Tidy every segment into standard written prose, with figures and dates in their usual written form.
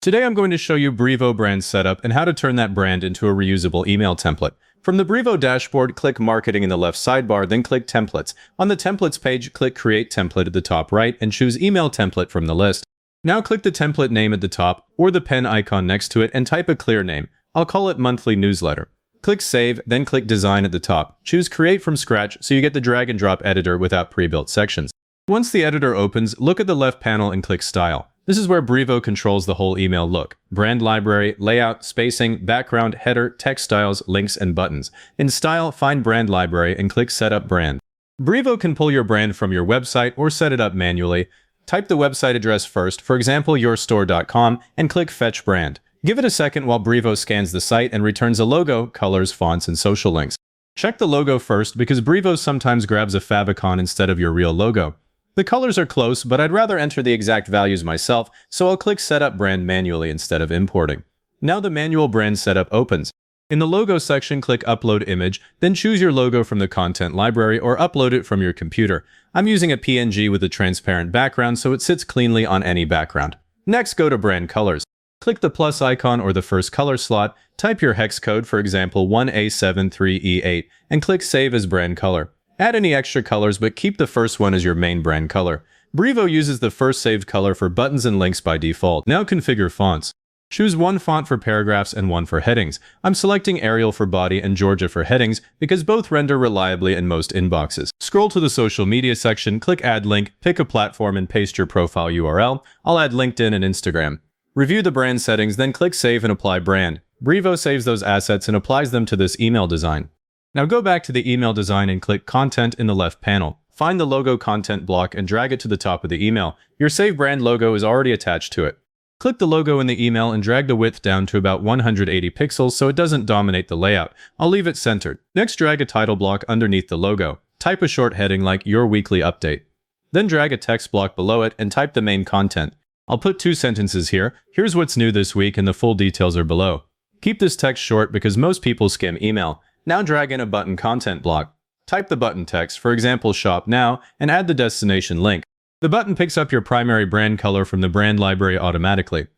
Today I'm going to show you Brevo brand setup and how to turn that brand into a reusable email template. From the Brevo dashboard, click Marketing in the left sidebar, then click Templates. On the Templates page, click Create Template at the top right and choose Email Template from the list. Now click the template name at the top or the pen icon next to it and type a clear name. I'll call it Monthly Newsletter. Click Save, then click Design at the top. Choose Create from Scratch so you get the drag and drop editor without pre-built sections. Once the editor opens, look at the left panel and click Style. This is where Brevo controls the whole email look. Brand library, layout, spacing, background, header, text styles, links, and buttons. In Style, find Brand Library and click Set Up Brand. Brevo can pull your brand from your website or set it up manually. Type the website address first, for example yourstore.com, and click Fetch Brand. Give it a second while Brevo scans the site and returns a logo, colors, fonts, and social links. Check the logo first because Brevo sometimes grabs a favicon instead of your real logo. The colors are close, but I'd rather enter the exact values myself, so I'll click Set Up Brand manually instead of importing. Now the manual brand setup opens. In the logo section, click Upload Image, then choose your logo from the content library or upload it from your computer. I'm using a PNG with a transparent background so it sits cleanly on any background. Next, go to Brand Colors. Click the plus icon or the first color slot, type your hex code, for example 1A73E8, and click Save as Brand Color. Add any extra colors, but keep the first one as your main brand color. Brevo uses the first saved color for buttons and links by default. Now configure fonts. Choose one font for paragraphs and one for headings. I'm selecting Arial for body and Georgia for headings because both render reliably in most inboxes. Scroll to the social media section, click Add Link, pick a platform and paste your profile URL. I'll add LinkedIn and Instagram. Review the brand settings, then click Save and Apply Brand. Brevo saves those assets and applies them to this email design. Now go back to the email design and click Content in the left panel. Find the logo content block and drag it to the top of the email. Your saved brand logo is already attached to it. Click the logo in the email and drag the width down to about 180 pixels so it doesn't dominate the layout. I'll leave it centered. Next, drag a title block underneath the logo. Type a short heading like Your Weekly Update. Then drag a text block below it and type the main content. I'll put 2 sentences here. Here's what's new this week and the full details are below. Keep this text short because most people skim email. Now drag in a button content block. Type the button text, for example Shop Now, and add the destination link. The button picks up your primary brand color from the brand library automatically.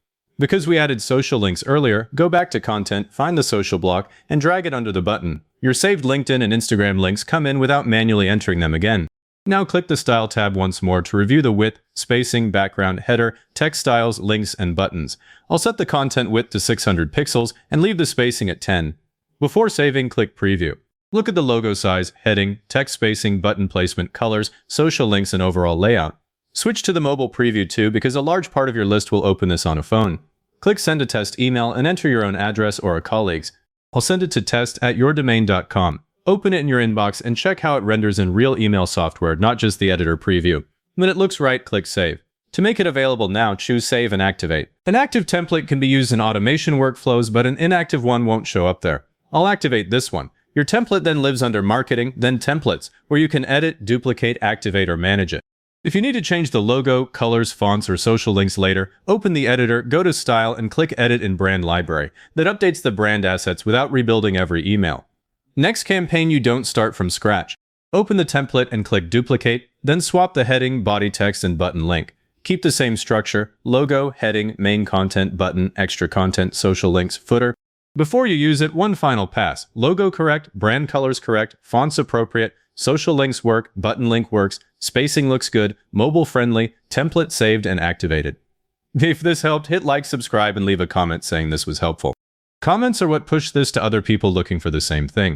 Because we added social links earlier, go back to Content, find the social block, and drag it under the button. Your saved LinkedIn and Instagram links come in without manually entering them again. Now click the Style tab once more to review the width, spacing, background, header, text styles, links, and buttons. I'll set the content width to 600 pixels and leave the spacing at 10. Before saving, click Preview. Look at the logo size, heading, text spacing, button placement, colors, social links, and overall layout. Switch to the mobile preview too because a large part of your list will open this on a phone. Click Send a Test Email and enter your own address or a colleague's. I'll send it to test@yourdomain.com. Open it in your inbox and check how it renders in real email software, not just the editor preview. When it looks right, click Save. To make it available now, choose Save and Activate. An active template can be used in automation workflows, but an inactive one won't show up there. I'll activate this one. Your template then lives under Marketing, then Templates, where you can edit, duplicate, activate, or manage it. If you need to change the logo, colors, fonts, or social links later, open the editor, go to Style, and click Edit in Brand Library. That updates the brand assets without rebuilding every email. Next campaign, you don't start from scratch. Open the template and click Duplicate, then swap the heading, body text, and button link. Keep the same structure: logo, heading, main content, button, extra content, social links, footer. Before you use it, one final pass. Logo correct, brand colors correct, fonts appropriate, social links work, button link works, spacing looks good, mobile friendly, template saved and activated. If this helped, hit like, subscribe, and leave a comment saying this was helpful. Comments are what push this to other people looking for the same thing.